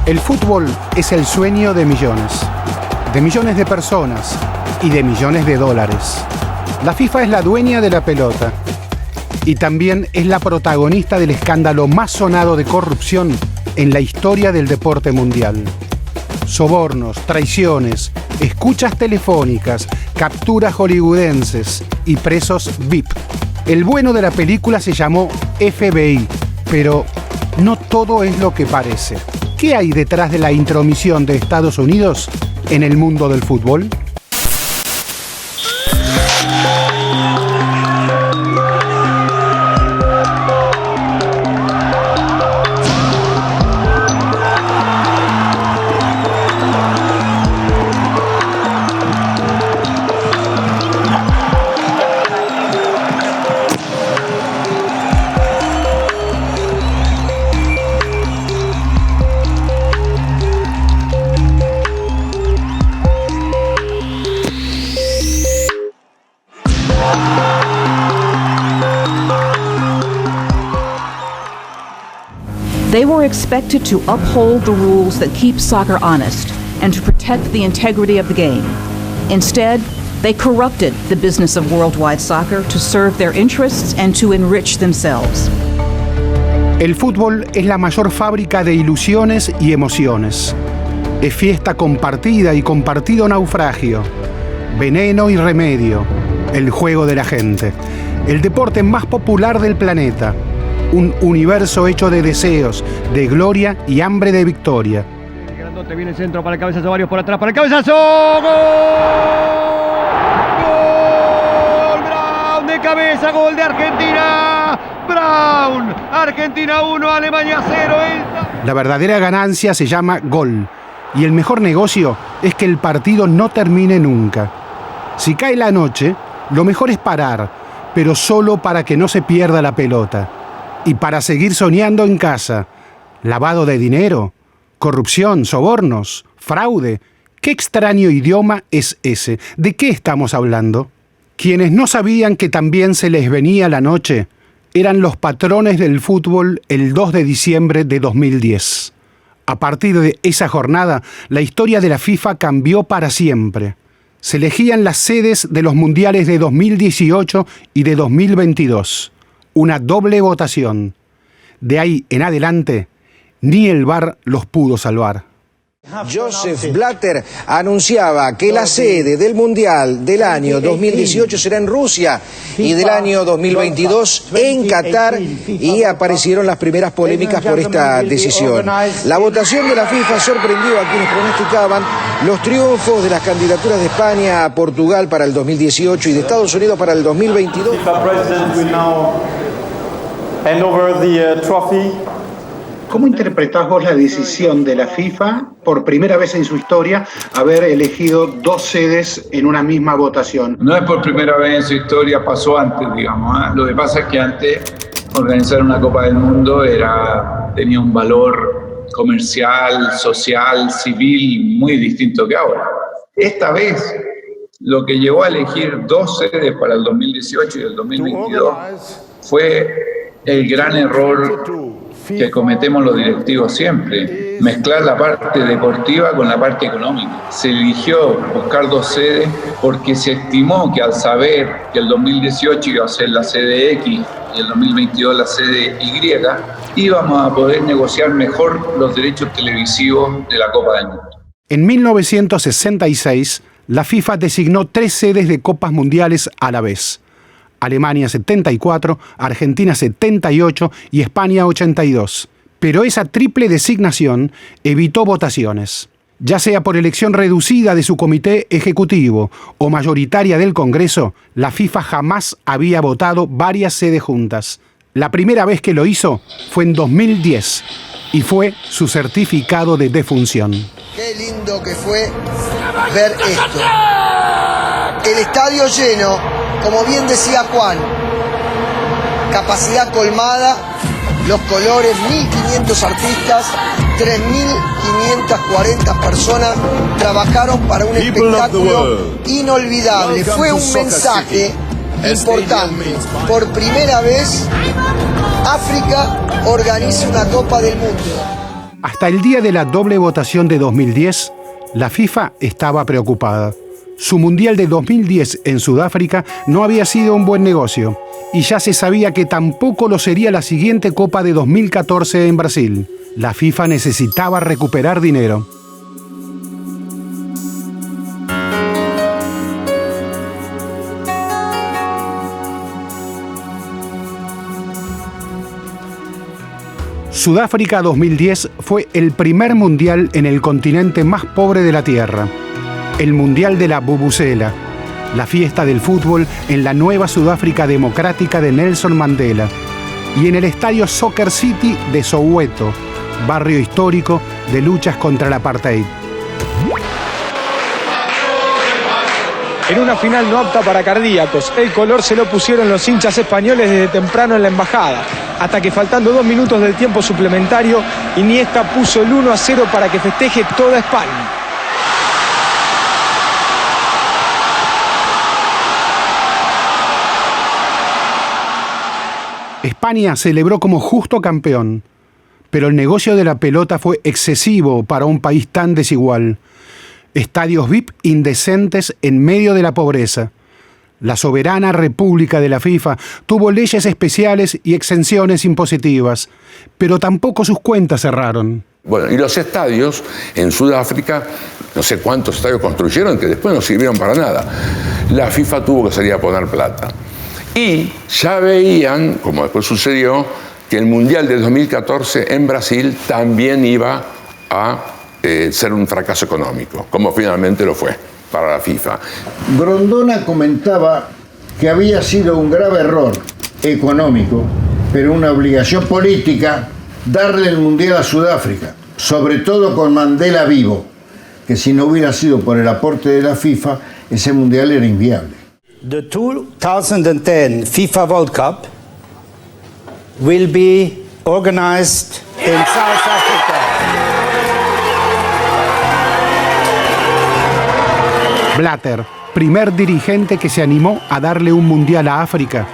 El fútbol es el sueño de millones de personas y de millones de dólares. La FIFA es la dueña de la pelota y también es la protagonista del escándalo más sonado de corrupción en la historia del deporte mundial. Sobornos, traiciones, escuchas telefónicas, capturas hollywoodenses y presos VIP. El bueno de la película se llamó FBI, pero no todo es lo que parece. ¿Qué hay detrás de la intromisión de Estados Unidos en el mundo del fútbol? They were expected to uphold the rules that keep soccer honest and to protect the integrity of the game. Instead, they corrupted the business of worldwide soccer to serve their interests and to enrich themselves. El fútbol es la mayor fábrica de ilusiones y emociones. Es fiesta compartida y compartido naufragio, veneno y remedio, el juego de la gente, el deporte más popular del planeta. Un universo hecho de deseos, de gloria y hambre de victoria. El grandote viene el centro para el cabezazo, varios por atrás, para el cabezazo. ¡Gol! ¡Gol! Brown de cabeza, gol de Argentina. Brown, Argentina 1, Alemania 0. La verdadera ganancia se llama gol. Y el mejor negocio es que el partido no termine nunca. Si cae la noche, lo mejor es parar, pero solo para que no se pierda la pelota. Y para seguir soñando en casa. Lavado de dinero, corrupción, sobornos, fraude. ¿Qué extraño idioma es ese? ¿De qué estamos hablando? Quienes no sabían que también se les venía la noche eran los patrones del fútbol el 2 de diciembre de 2010. A partir de esa jornada, la historia de la FIFA cambió para siempre. Se elegían las sedes de los mundiales de 2018 y de 2022. Una doble votación. De ahí en adelante, ni el VAR los pudo salvar. Joseph Blatter anunciaba que la sede del Mundial del año 2018 será en Rusia y del año 2022 en Qatar, y aparecieron las primeras polémicas por esta decisión. La votación de la FIFA sorprendió a quienes pronosticaban los triunfos de las candidaturas de España, Portugal para el 2018 y de Estados Unidos para el 2022. ¿Cómo interpretás vos la decisión de la FIFA, por primera vez en su historia, haber elegido dos sedes en una misma votación? No es por primera vez en su historia, pasó antes, digamos. Lo que pasa es que antes organizar una Copa del Mundo tenía un valor comercial, social, civil muy distinto que ahora. Esta vez, lo que llevó a elegir dos sedes para el 2018 y el 2022 fue el gran error que cometemos los directivos siempre, mezclar la parte deportiva con la parte económica. Se eligió buscar dos sedes porque se estimó que al saber que el 2018 iba a ser la sede X y el 2022 la sede Y, íbamos a poder negociar mejor los derechos televisivos de la Copa del Mundo. En 1966, la FIFA designó 3 sedes de Copas Mundiales a la vez. Alemania 74, Argentina 78 y España 82. Pero esa triple designación evitó votaciones. Ya sea por elección reducida de su comité ejecutivo o mayoritaria del Congreso, la FIFA jamás había votado varias sedes juntas. La primera vez que lo hizo fue en 2010 y fue su certificado de defunción. Qué lindo que fue ver esto. El estadio lleno, como bien decía Juan, capacidad colmada, los colores, 1.500 artistas, 3.540 personas trabajaron para un espectáculo inolvidable. Fue un mensaje importante. Por primera vez, África organiza una Copa del Mundo. Hasta el día de la doble votación de 2010, la FIFA estaba preocupada. Su Mundial de 2010 en Sudáfrica no había sido un buen negocio, y ya se sabía que tampoco lo sería la siguiente Copa de 2014 en Brasil. La FIFA necesitaba recuperar dinero. Sudáfrica 2010 fue el primer mundial en el continente más pobre de la Tierra. El Mundial de la Vuvuzela, la fiesta del fútbol en la nueva Sudáfrica democrática de Nelson Mandela, y en el estadio Soccer City de Soweto, barrio histórico de luchas contra el apartheid. En una final no apta para cardíacos, el color se lo pusieron los hinchas españoles desde temprano en la embajada, hasta que faltando 2 minutos del tiempo suplementario, Iniesta puso el 1-0 para que festeje toda España. España celebró como justo campeón, pero el negocio de la pelota fue excesivo para un país tan desigual. Estadios VIP indecentes en medio de la pobreza. La soberana república de la FIFA tuvo leyes especiales y exenciones impositivas, pero tampoco sus cuentas cerraron. Bueno, y los estadios en Sudáfrica, no sé cuántos estadios construyeron que después no sirvieron para nada. La FIFA tuvo que salir a poner plata. Y ya veían, como después sucedió, que el Mundial de 2014 en Brasil también iba a ser un fracaso económico, como finalmente lo fue para la FIFA. Grondona comentaba que había sido un grave error económico, pero una obligación política darle el Mundial a Sudáfrica, sobre todo con Mandela vivo, que si no hubiera sido por el aporte de la FIFA, ese Mundial era inviable. The 2010 FIFA World Cup will be organized in South Africa. Blatter, primer dirigente que se animó a darle un mundial a África,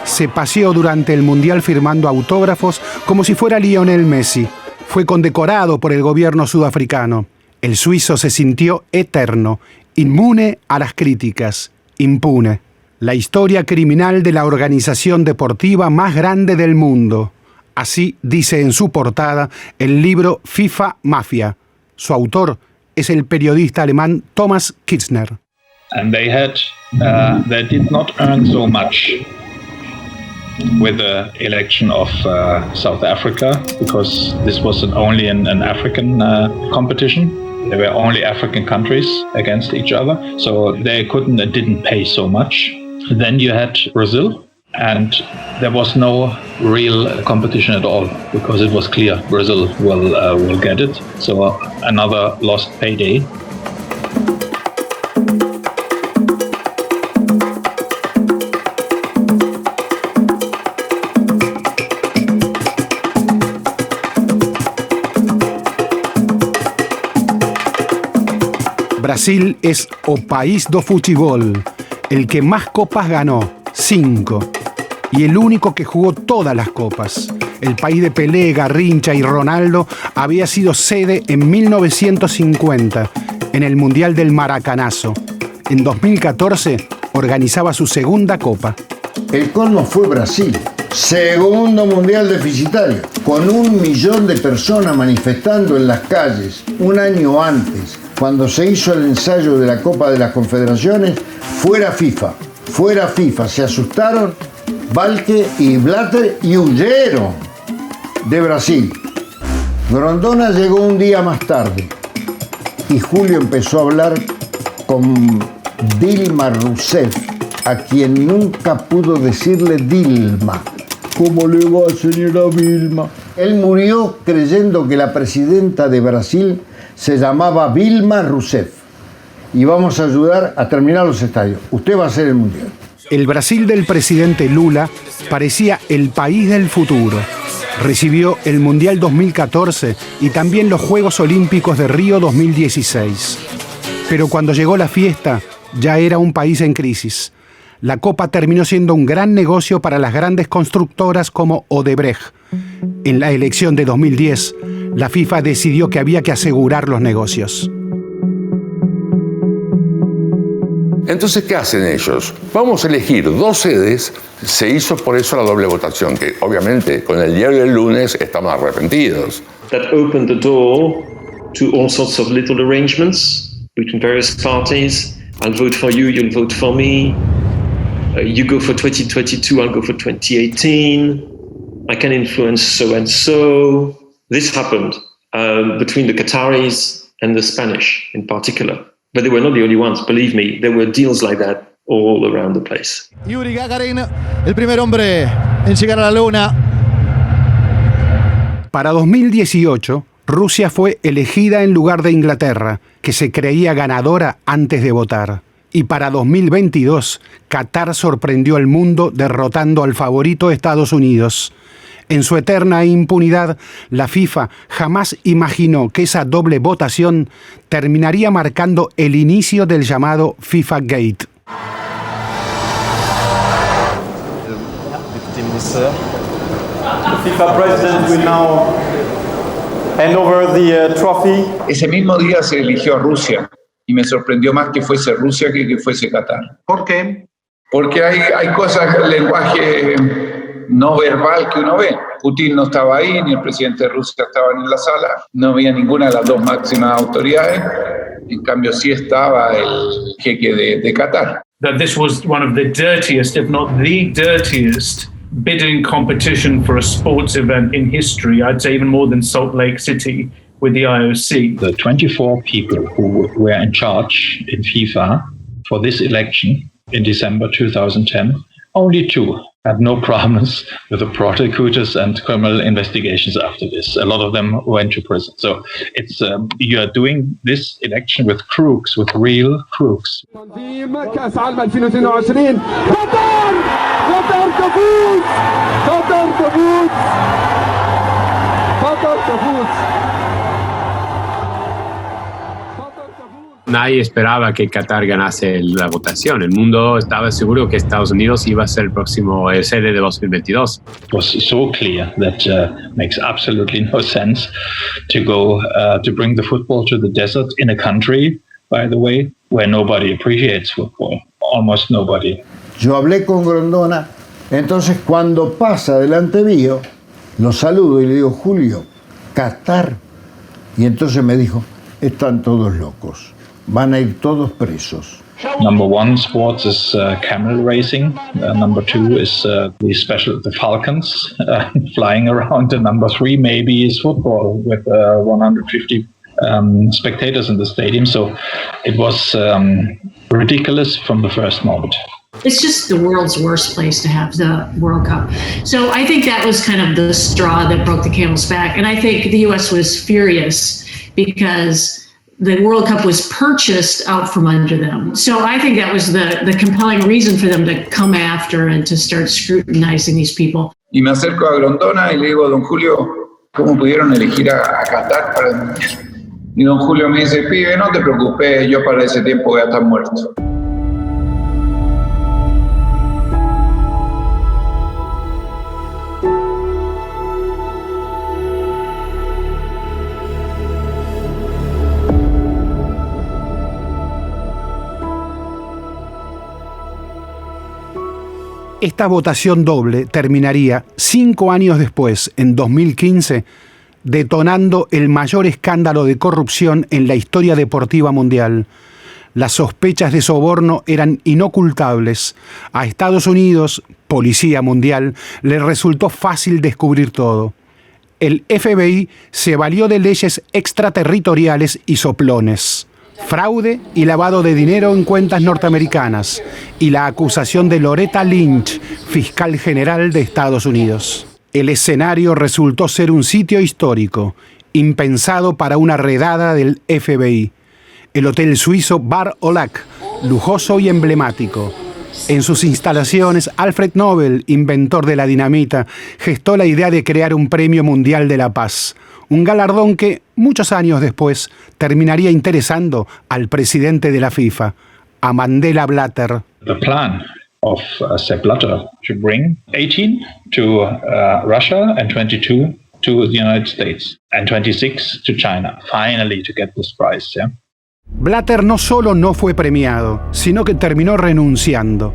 se paseó durante el mundial firmando autógrafos como si fuera Lionel Messi. Fue condecorado por el gobierno sudafricano. El suizo se sintió eterno, inmune a las críticas, impune. La historia criminal de la organización deportiva más grande del mundo. Así dice en su portada el libro FIFA Mafia. Su autor es el periodista alemán Thomas Kitzner. And they did not earn so much with the election of South Africa, because this was only an African competition. There were only African countries against each other, so they didn't pay so much. Then you had Brazil, and there was no real competition at all, because it was clear Brazil will get it. So another lost payday. Brasil es o país do futebol, el que más copas ganó, 5, y el único que jugó todas las copas. El país de Pelé, Garrincha y Ronaldo había sido sede en 1950, en el Mundial del Maracanazo. En 2014 organizaba su segunda copa. El colmo fue Brasil, segundo mundial deficitario, con 1 millón de personas manifestando en las calles un año antes, cuando se hizo el ensayo de la Copa de las Confederaciones. Fuera FIFA, se asustaron Valque y Blatter y huyeron de Brasil. Grondona llegó un día más tarde y Julio empezó a hablar con Dilma Rousseff, a quien nunca pudo decirle Dilma. ¿Cómo le va, señora Vilma? Él murió creyendo que la presidenta de Brasil se llamaba Dilma Rousseff. Y vamos a ayudar a terminar los estadios. Usted va a hacer el mundial. El Brasil del presidente Lula parecía el país del futuro. Recibió el Mundial 2014 y también los Juegos Olímpicos de Río 2016. Pero cuando llegó la fiesta, ya era un país en crisis. La Copa terminó siendo un gran negocio para las grandes constructoras como Odebrecht. En la elección de 2010, la FIFA decidió que había que asegurar los negocios. Entonces, ¿qué hacen ellos? Vamos a elegir 2 sedes. Se hizo por eso la doble votación, que obviamente con el diario del lunes estamos arrepentidos. That opened the door to all sorts of little arrangements between various parties. I'll vote for you, you'll vote for me. You go for 2022, I'll go for 2018. I can influence so and so. This happened between the Qataris and the Spanish in particular. But they were not the only ones, believe me. There were deals like that all around the place. Yuri Gagarin, el primer hombre en llegar a la luna. Para 2018, Rusia fue elegida en lugar de Inglaterra, que se creía ganadora antes de votar. Y para 2022, Qatar sorprendió al mundo derrotando al favorito Estados Unidos. En su eterna impunidad, la FIFA jamás imaginó que esa doble votación terminaría marcando el inicio del llamado FIFA Gate. The FIFA president will now hand over the trophy. Ese mismo día se eligió a Rusia y me sorprendió más que fuese Rusia que fuese Qatar. ¿Por qué? Porque hay cosas, el lenguaje no verbal que uno ve. Putin no estaba ahí, ni el presidente de Rusia estaban en la sala, no había ninguna de las 2 máximas autoridades, en cambio sí estaba el jeque de Qatar. That this was one of the dirtiest, if not the dirtiest, bidding competition for a sports event in history. I'd say even more than Salt Lake City with the IOC. The 24 people who were in charge in FIFA for this election in December 2010, only 2 had no problems with the prosecutors and criminal investigations after this. A lot of them went to prison. So it's you are doing this election with crooks, with real crooks. كأس عالم 2022 قطر تفوز Nadie esperaba que Qatar ganase la votación. El mundo estaba seguro que Estados Unidos iba a ser el próximo sede de 2022. It was so clear that makes absolutely no sense to go to bring the football to the desert in a country, by the way, where nobody appreciates football, almost nobody. Yo hablé con Grondona, entonces cuando pasa delante mío, lo saludo y le digo, Julio, Qatar. Y entonces me dijo, están todos locos. Van a ir todos presos. Number 1 sports is camel racing. Number 2 is the Falcons flying around. And number 3 maybe is football with 150 spectators in the stadium. So it was ridiculous from the first moment. It's just the world's worst place to have the World Cup. So I think that was kind of the straw that broke the camel's back. And I think the U.S. was furious because the World Cup was purchased out from under them. So I think that was the compelling reason for them to come after and to start scrutinizing these people. Y me acerco a Grondona y le digo, don Julio, ¿cómo pudieron elegir a Qatar para el Mundial? Y don Julio me dice, pibe, no te preocupes, yo para ese tiempo voy a estar muerto. Esta votación doble terminaría 5 años después, en 2015, detonando el mayor escándalo de corrupción en la historia deportiva mundial. Las sospechas de soborno eran inocultables. A Estados Unidos, policía mundial, le resultó fácil descubrir todo. El FBI se valió de leyes extraterritoriales y soplones. Fraude y lavado de dinero en cuentas norteamericanas y la acusación de Loretta Lynch, fiscal general de Estados Unidos. El escenario resultó ser un sitio histórico, impensado para una redada del FBI. El hotel suizo Bar Olac, lujoso y emblemático. En sus instalaciones, Alfred Nobel, inventor de la dinamita, gestó la idea de crear un premio mundial de la paz. Un galardón que, muchos años después, terminaría interesando al presidente de la FIFA, a Mandela Blatter. The plan of Sepp Blatter to bring 18 to Russia and 22 to the United States and 26 to China, finally to get this prize. Yeah? Blatter no solo no fue premiado, sino que terminó renunciando.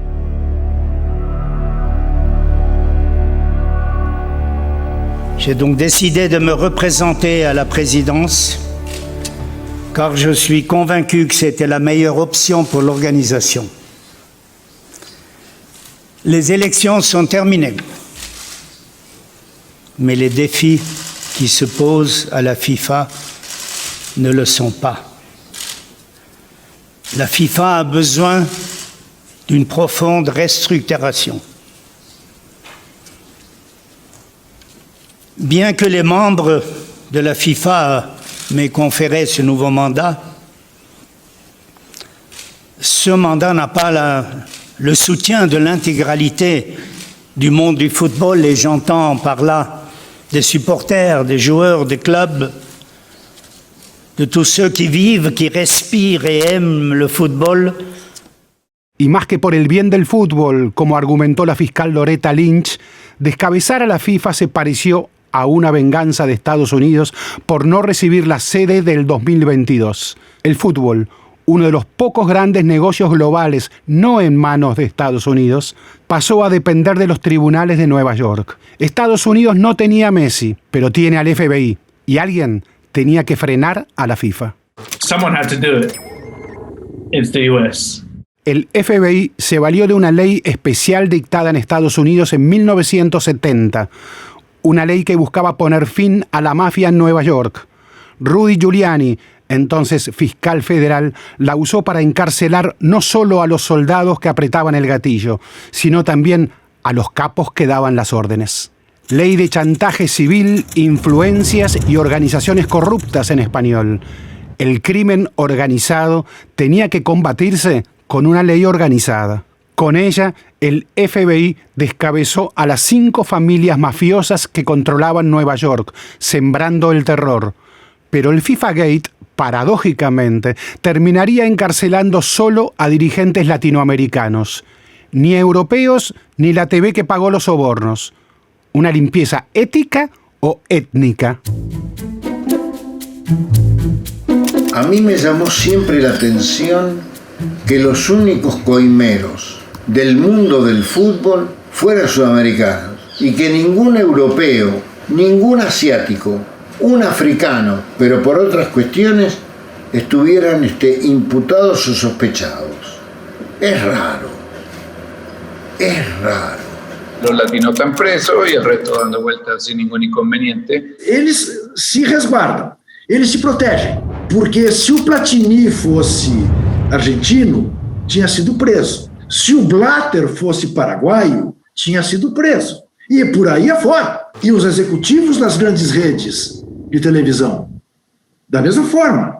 J'ai donc décidé de me représenter à la présidence car je suis convaincu que c'était la meilleure option pour l'organisation. Les élections sont terminées, mais les défis qui se posent à la FIFA ne le sont pas. La FIFA a besoin d'une profonde restructuration. Bien que les membres de la FIFA m'aient conféré ce nouveau mandat, ce mandat n'a pas le soutien de l'intégralité du monde du football, et j'entends par là des supporters, des joueurs, des clubs, de tous ceux qui vivent, qui respirent et aiment le fútbol. Y más que por el bien del fútbol, como argumentó la fiscal Loretta Lynch, descabezar a la FIFA se pareció a una venganza de Estados Unidos por no recibir la sede del 2022. El fútbol, uno de los pocos grandes negocios globales no en manos de Estados Unidos, pasó a depender de los tribunales de Nueva York. Estados Unidos no tenía a Messi, pero tiene al FBI, y alguien tenía que frenar a la FIFA. Someone had to do it. It's the US. El FBI se valió de una ley especial dictada en Estados Unidos en 1970, una ley que buscaba poner fin a la mafia en Nueva York. Rudy Giuliani, entonces fiscal federal, la usó para encarcelar no solo a los soldados que apretaban el gatillo, sino también a los capos que daban las órdenes. Ley de chantaje civil, influencias y organizaciones corruptas en español. El crimen organizado tenía que combatirse con una ley organizada. Con ella, el FBI descabezó a las 5 familias mafiosas que controlaban Nueva York, sembrando el terror. Pero el FIFA Gate, paradójicamente, terminaría encarcelando solo a dirigentes latinoamericanos. Ni europeos, ni la TV que pagó los sobornos. ¿Una limpieza ética o étnica? A mí me llamó siempre la atención que los únicos coimeros del mundo del fútbol fueran sudamericanos y que ningún europeo, ningún asiático, un africano, pero por otras cuestiones, estuvieran imputados o sospechados. Es raro. Es raro. Los latinos están presos y el resto dando vueltas sin ningún inconveniente. Eles se resguardam, eles se protegem, porque se o Platini fosse argentino, tinha sido preso. Se o Blatter fosse paraguaio, tinha sido preso. E por aí afora. E os executivos das grandes redes de televisão, da mesma forma.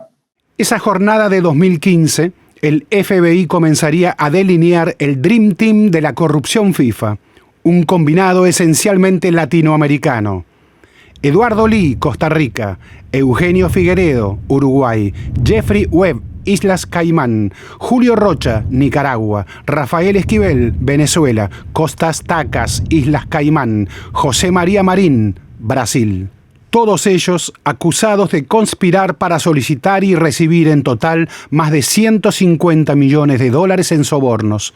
Esa jornada de 2015, el FBI comenzaría a delinear el Dream Team de la corrupción FIFA, un combinado esencialmente latinoamericano. Eduardo Lee, Costa Rica; Eugenio Figueredo, Uruguay; Jeffrey Webb, Islas Caimán; Julio Rocha, Nicaragua; Rafael Esquivel, Venezuela; Costas Tacas, Islas Caimán; José María Marín, Brasil. Todos ellos acusados de conspirar para solicitar y recibir en total más de $150 millones en sobornos.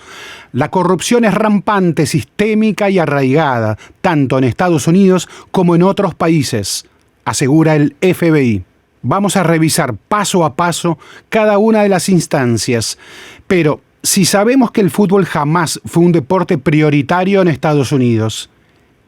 La corrupción es rampante, sistémica y arraigada, tanto en Estados Unidos como en otros países, asegura el FBI. Vamos a revisar paso a paso cada una de las instancias, pero si sabemos que el fútbol jamás fue un deporte prioritario en Estados Unidos,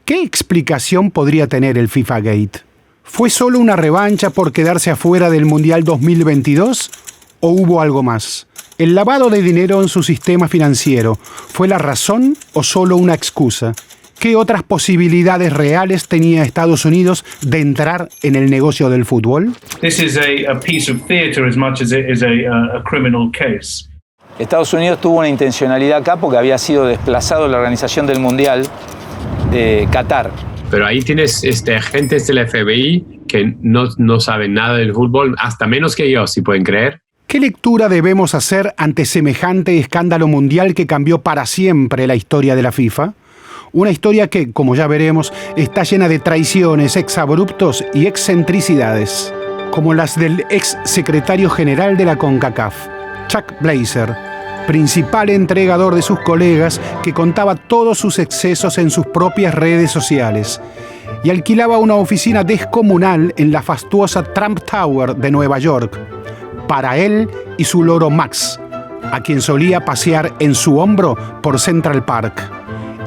¿qué explicación podría tener el FIFA Gate? ¿Fue solo una revancha por quedarse afuera del Mundial 2022 o hubo algo más? ¿El lavado de dinero en su sistema financiero fue la razón o solo una excusa? ¿Qué otras posibilidades reales tenía Estados Unidos de entrar en el negocio del fútbol? This is a piece of theater as much as it is a criminal case. Estados Unidos tuvo una intencionalidad acá porque había sido desplazado de la organización del Mundial de Qatar. Pero ahí tienes agentes del FBI que no saben nada del fútbol, hasta menos que yo, si pueden creer. ¿Qué lectura debemos hacer ante semejante escándalo mundial que cambió para siempre la historia de la FIFA? Una historia que, como ya veremos, está llena de traiciones, exabruptos y excentricidades, como las del ex secretario general de la CONCACAF, Chuck Blazer, principal entregador de sus colegas que contaba todos sus excesos en sus propias redes sociales y alquilaba una oficina descomunal en la fastuosa Trump Tower de Nueva York para él y su loro Max, a quien solía pasear en su hombro por Central Park.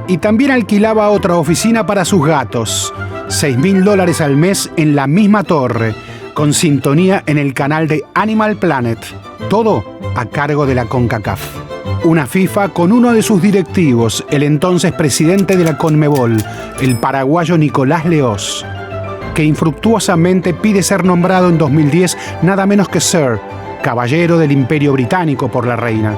Y también alquilaba otra oficina para sus gatos, $6,000 al mes en la misma torre, con sintonía en el canal de Animal Planet, todo a cargo de la CONCACAF. Una FIFA con uno de sus directivos, el entonces presidente de la CONMEBOL, el paraguayo Nicolás Leoz, que infructuosamente pide ser nombrado en 2010 nada menos que Sir, caballero del Imperio Británico por la reina,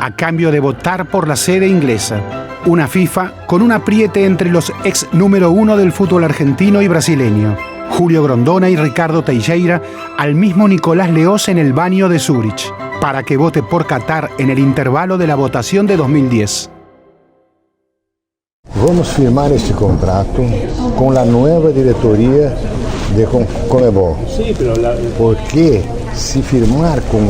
a cambio de votar por la sede inglesa. Una FIFA con un apriete entre los ex número 1 del fútbol argentino y brasileño, Julio Grondona y Ricardo Teixeira, al mismo Nicolás Leoz en el baño de Zurich, para que vote por Qatar en el intervalo de la votación de 2010. Vamos firmar este contrato con la nueva diretoría de CONMEBOL. Sí, pero porque si firmar con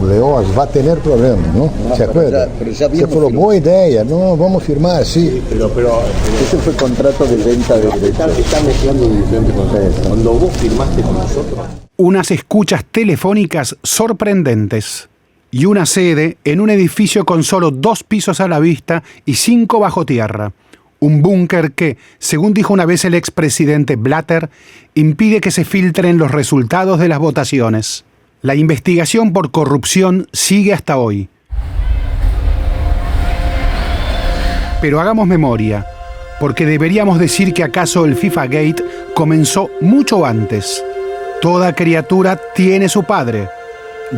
Leoz va a tener problemas, ¿no? ¿Se acuerda? Se fue buena idea, no, vamos a firmar, sí. Pero ese fue el contrato de venta de derechos. Están mezclando diferentes contratos. Cuando vos firmaste con nosotros. Unas escuchas telefónicas sorprendentes y una sede en un edificio con solo 2 pisos a la vista y 5 bajo tierra. Un búnker que, según dijo una vez el expresidente Blatter, impide que se filtren los resultados de las votaciones. La investigación por corrupción sigue hasta hoy. Pero hagamos memoria, porque deberíamos decir que acaso el FIFA Gate comenzó mucho antes. Toda criatura tiene su padre.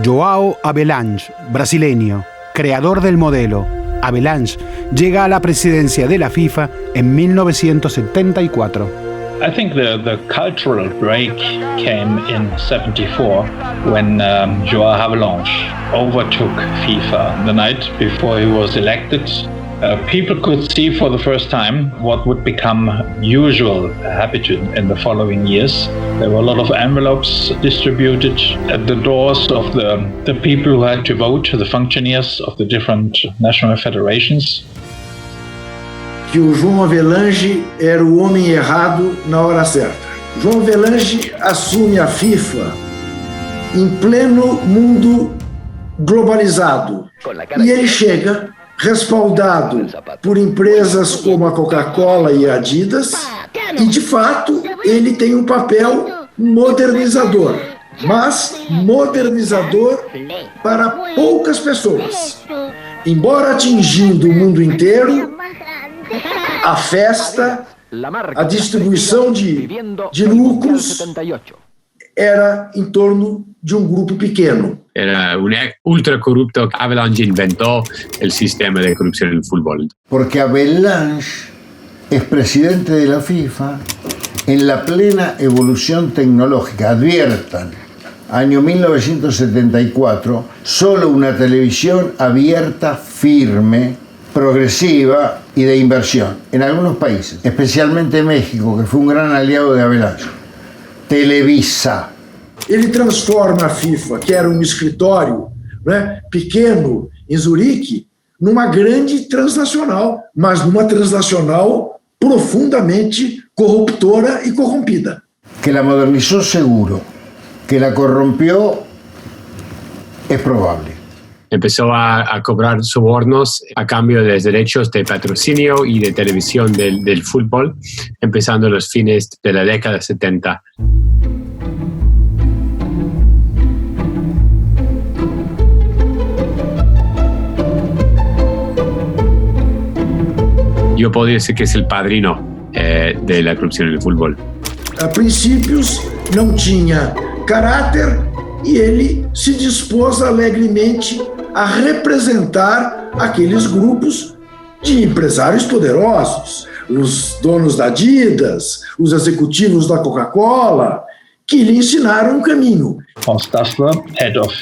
João Havelange, brasileño, creador del modelo. Havelange llega a la presidencia de la FIFA en 1974. I think the cultural break came in 74 when João Havelange overtook FIFA the night before he was elected. People could see for the first time what would become usual habit in the following years. There were a lot of envelopes distributed at the doors of the people who had to vote, the functionaries of the different national federations. Que o João Havelange era o homem errado na hora certa. João Havelange assume a FIFA em pleno mundo globalizado. E ele chega respaldado por empresas como a Coca-Cola e a Adidas, e de fato ele tem um papel modernizador, mas modernizador para poucas pessoas. Embora atingindo o mundo inteiro, a festa, a distribuição de lucros era em torno de un grupo pequeño. Era un ultra corrupto. Havelange inventó el sistema de corrupción en el fútbol. Porque Havelange es presidente de la FIFA en la plena evolución tecnológica. Adviertan, año 1974, solo una televisión abierta, firme, progresiva y de inversión en algunos países, especialmente México, que fue un gran aliado de Havelange. Televisa. Ele transforma a FIFA, que era um escritório, né, pequeno em Zurique, numa grande transnacional, mas numa transnacional profundamente corruptora y corrompida. Que la modernizó seguro, que la corrompió es probable. Empezó a cobrar sobornos a cambio de derechos de patrocinio y de televisión del fútbol, empezando los fines de la década 70. Yo podría decir que es el padrino de la corrupción en el fútbol. A princípios não tinha caráter e ele se dispôs alegremente a representar aqueles grupos de empresários poderosos, os donos da Adidas, os executivos da Coca-Cola, que lhe ensinaram um caminho. Horst Dassler, head of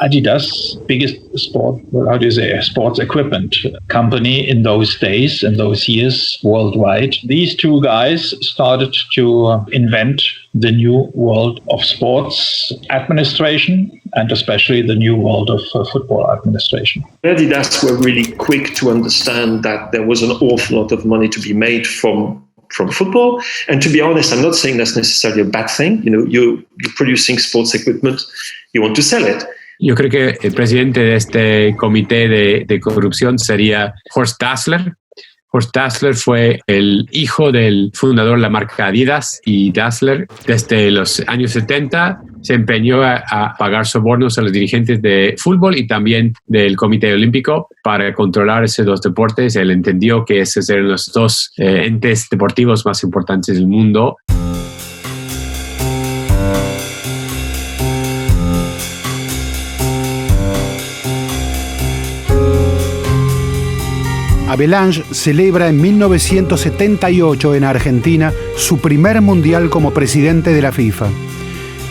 Adidas, biggest sports equipment company in those days, in those years worldwide. These two guys started to invent the new world of sports administration and especially the new world of football administration. Adidas were really quick to understand that there was an awful lot of money to be made from football. And to be honest, I'm not saying that's necessarily a bad thing. You know, you're producing sports equipment, you want to sell it. Yo creo que el presidente de este comité de corrupción sería Horst Dassler. Horst Dassler fue el hijo del fundador de la marca Adidas, y Dassler desde los años 70 se empeñó a pagar sobornos a los dirigentes de fútbol y también del Comité Olímpico para controlar esos dos deportes. Él entendió que esos eran los dos entes deportivos más importantes del mundo. Havelange celebra en 1978 en Argentina su primer mundial como presidente de la FIFA.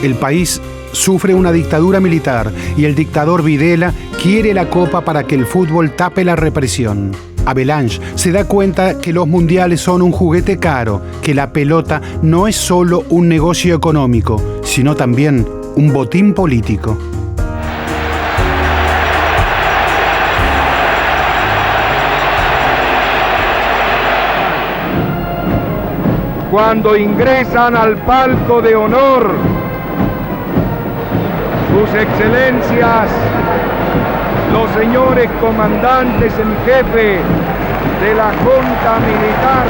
El país sufre una dictadura militar y el dictador Videla quiere la copa para que el fútbol tape la represión. Havelange se da cuenta que los mundiales son un juguete caro, que la pelota no es solo un negocio económico, sino también un botín político. Cuando ingresan al palco de honor sus excelencias, los señores comandantes en jefe de la Junta Militar,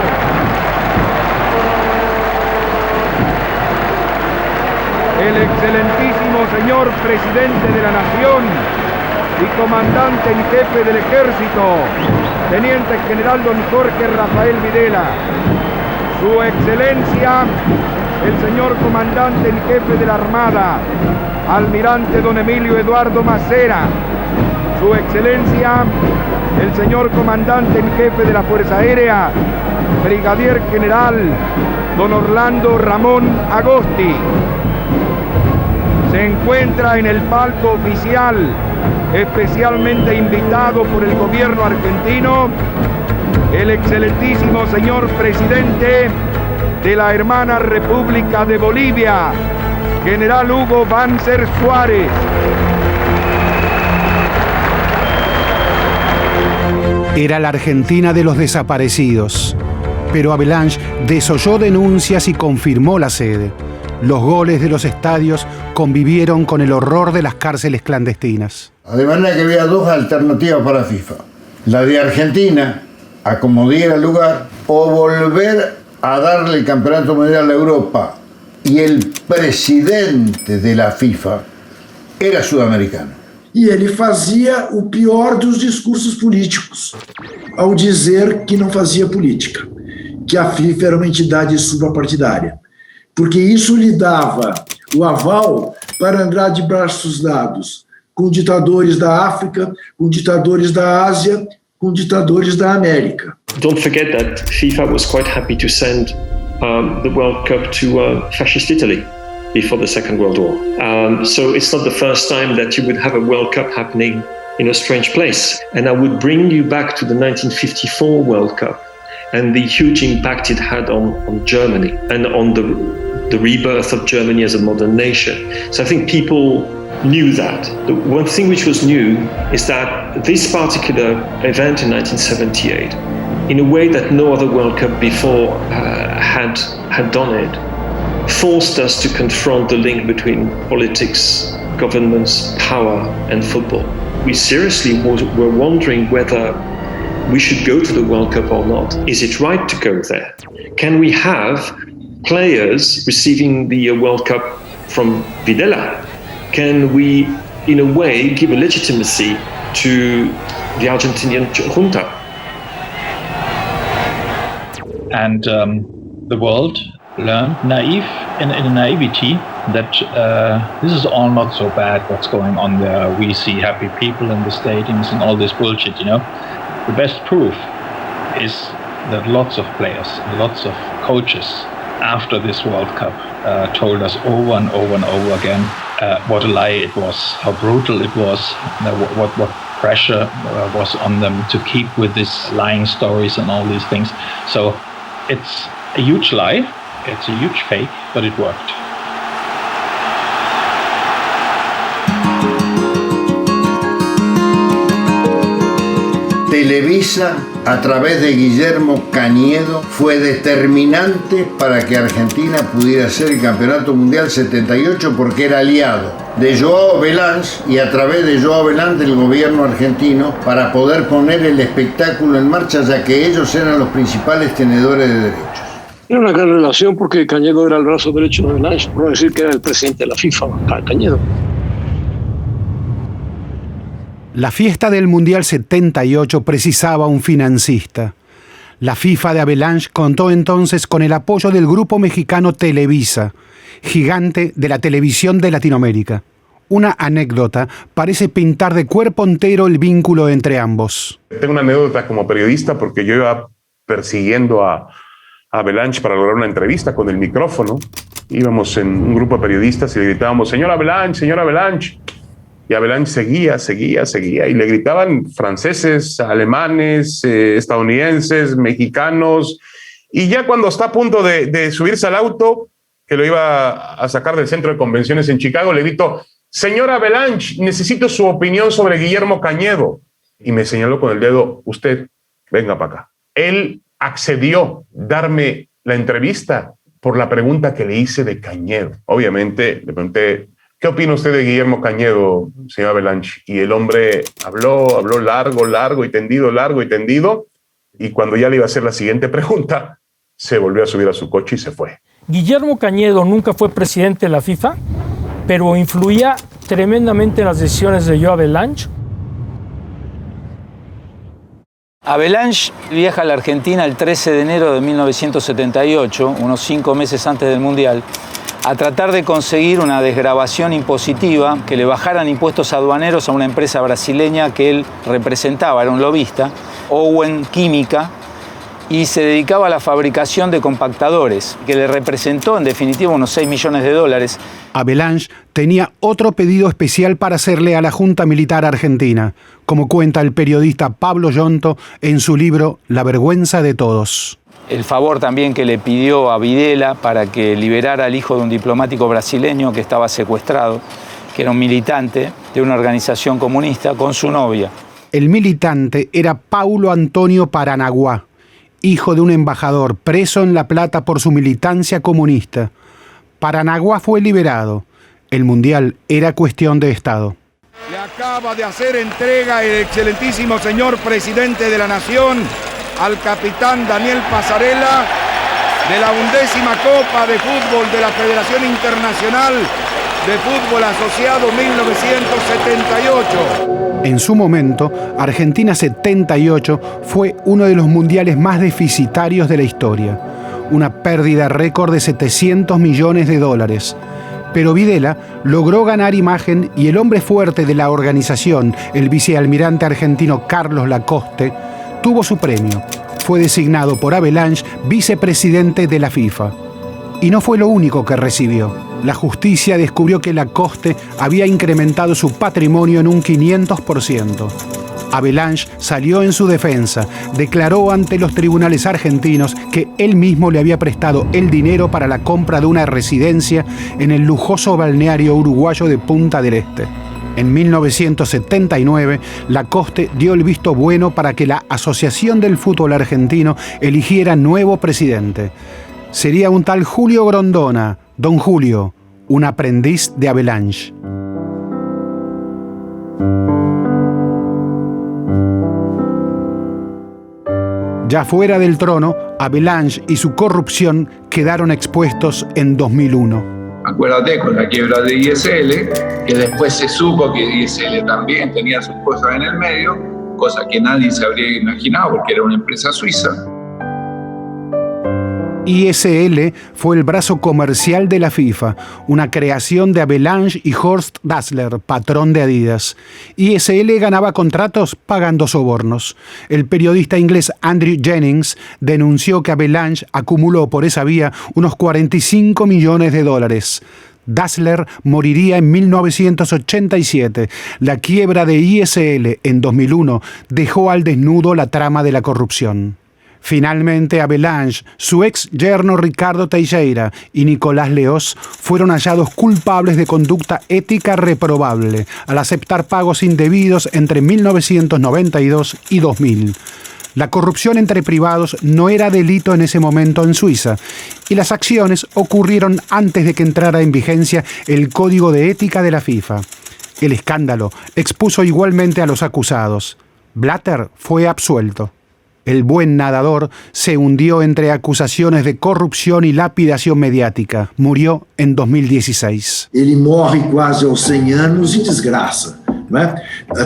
el excelentísimo señor presidente de la Nación y comandante en jefe del Ejército, teniente general don Jorge Rafael Videla, su excelencia, el señor comandante en jefe de la Armada, almirante don Emilio Eduardo Macera, su excelencia, el señor comandante en jefe de la Fuerza Aérea, brigadier general don Orlando Ramón Agosti. Se encuentra en el palco oficial, especialmente invitado por el gobierno argentino, el excelentísimo señor presidente de la hermana República de Bolivia, general Hugo Banzer Suárez. Era la Argentina de los desaparecidos, pero Havelange desoyó denuncias y confirmó la sede. Los goles de los estadios convivieron con el horror de las cárceles clandestinas. De manera que había dos alternativas para FIFA. La de Argentina, a como diera lugar, o volver a darle el campeonato mundial a Europa, y el presidente de la FIFA era sudamericano. E ele fazia o pior dos discursos políticos, ao dizer que não fazia política, que a FIFA era uma entidade suprapartidária, porque isso lhe dava o aval para andar de braços dados com ditadores da África, com ditadores da Ásia, com ditadores da América. Don't forget that FIFA was quite happy to send the World Cup to fascist Italy before the Second World War. So it's not the first time that you would have a World Cup happening in a strange place. And I would bring you back to the 1954 World Cup and the huge impact it had on Germany and on the rebirth of Germany as a modern nation. So I think people knew that. The one thing which was new is that this particular event in 1978, in a way that no other World Cup before had done it, forced us to confront the link between politics, governments, power, and football. We seriously were wondering whether we should go to the World Cup or not. Is it right to go there? Can we have players receiving the World Cup from Videla? Can we, in a way, give a legitimacy to the Argentinian junta? And the world learned in a naivety that this is all not so bad what's going on there. We see happy people in the stadiums and all this bullshit, you know. The best proof is that lots of players, lots of coaches after this World Cup told us over and over and over again what a lie it was, how brutal it was, what pressure was on them to keep with these lying stories and all these things. So it's a huge lie, it's a huge fake, but it worked. Televisa, a través de Guillermo Cañedo, fue determinante para que Argentina pudiera hacer el Campeonato Mundial 78 porque era aliado de Joao Havelange y a través de Joao Havelange del gobierno argentino para poder poner el espectáculo en marcha, ya que ellos eran los principales tenedores de derechos. Era una gran relación porque Cañedo era el brazo derecho de Havelange, por no decir que era el presidente de la FIFA, Cañedo. La fiesta del Mundial 78 precisaba un financista. La FIFA de Havelange contó entonces con el apoyo del grupo mexicano Televisa, gigante de la televisión de Latinoamérica. Una anécdota parece pintar de cuerpo entero el vínculo entre ambos. Tengo una anécdota como periodista porque yo iba persiguiendo a Havelange para lograr una entrevista con el micrófono. Íbamos en un grupo de periodistas y le gritábamos, señor Havelange, señor Havelange. Y Havelange seguía, y le gritaban franceses, alemanes, estadounidenses, mexicanos, y ya cuando está a punto de subirse al auto, que lo iba a sacar del centro de convenciones en Chicago, le grito, señor Havelange, necesito su opinión sobre Guillermo Cañedo, y me señaló con el dedo, usted, venga para acá. Él accedió a darme la entrevista por la pregunta que le hice de Cañedo. Obviamente, le pregunté, ¿qué opina usted de Guillermo Cañedo, señor Havelange? Y el hombre habló largo y tendido, y cuando ya le iba a hacer la siguiente pregunta, se volvió a subir a su coche y se fue. Guillermo Cañedo nunca fue presidente de la FIFA, pero influía tremendamente en las decisiones de Joao Havelange. Havelange viaja a la Argentina el 13 de enero de 1978, unos 5 meses antes del Mundial, a tratar de conseguir una desgravación impositiva, que le bajaran impuestos aduaneros a una empresa brasileña que él representaba, era un lobista, Owen Química, y se dedicaba a la fabricación de compactadores, que le representó en definitiva unos $6 millones. Havelange tenía otro pedido especial para hacerle a la Junta Militar Argentina, como cuenta el periodista Pablo Yonto en su libro La vergüenza de todos. El favor también que le pidió a Videla para que liberara al hijo de un diplomático brasileño que estaba secuestrado, que era un militante de una organización comunista, con su novia. El militante era Paulo Antonio Paranaguá, hijo de un embajador preso en La Plata por su militancia comunista. Paranaguá fue liberado. El Mundial era cuestión de Estado. Le acaba de hacer entrega el excelentísimo señor presidente de la Nación al capitán Daniel Passarella de la 11ª Copa de Fútbol de la Federación Internacional de Fútbol Asociado 1978. En su momento, Argentina 78 fue uno de los mundiales más deficitarios de la historia, una pérdida récord de $700 millones. Pero Videla logró ganar imagen y el hombre fuerte de la organización, el vicealmirante argentino Carlos Lacoste, tuvo su premio. Fue designado por Havelange vicepresidente de la FIFA. Y no fue lo único que recibió. La justicia descubrió que Lacoste había incrementado su patrimonio en un 500%. Havelange salió en su defensa, declaró ante los tribunales argentinos que él mismo le había prestado el dinero para la compra de una residencia en el lujoso balneario uruguayo de Punta del Este. En 1979, Lacoste dio el visto bueno para que la Asociación del Fútbol Argentino eligiera nuevo presidente. Sería un tal Julio Grondona, Don Julio, un aprendiz de Havelange. Ya fuera del trono, Havelange y su corrupción quedaron expuestos en 2001. Acuérdate con la quiebra de ISL, que después se supo que ISL también tenía sus cosas en el medio, cosa que nadie se habría imaginado porque era una empresa suiza. ISL fue el brazo comercial de la FIFA, una creación de Avalanche y Horst Dassler, patrón de Adidas. ISL ganaba contratos pagando sobornos. El periodista inglés Andrew Jennings denunció que Avalanche acumuló por esa vía unos 45 millones de dólares. Dassler moriría en 1987. La quiebra de ISL en 2001 dejó al desnudo la trama de la corrupción. Finalmente, Avalanche, su ex yerno Ricardo Teixeira y Nicolás Leós fueron hallados culpables de conducta ética reprobable al aceptar pagos indebidos entre 1992 y 2000. La corrupción entre privados no era delito en ese momento en Suiza, y las acciones ocurrieron antes de que entrara en vigencia el Código de Ética de la FIFA. El escándalo expuso igualmente a los acusados. Blatter fue absuelto. El buen nadador se hundió entre acusaciones de corrupción y lapidación mediática. Murió en 2016. Ele morre quase aos 100 anos em desgraça, né?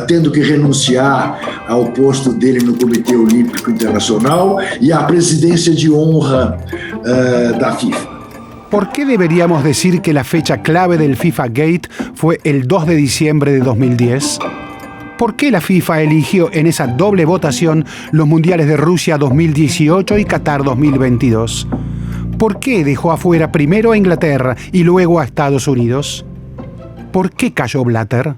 Tendo que renunciar ao posto dele no Comitê Olímpico Internacional e à presidência de honra da FIFA. ¿Por qué deberíamos decir que la fecha clave del FIFA Gate fue el 2 de diciembre de 2010? ¿Por qué la FIFA eligió en esa doble votación los mundiales de Rusia 2018 y Qatar 2022? ¿Por qué dejó afuera primero a Inglaterra y luego a Estados Unidos? ¿Por qué cayó Blatter?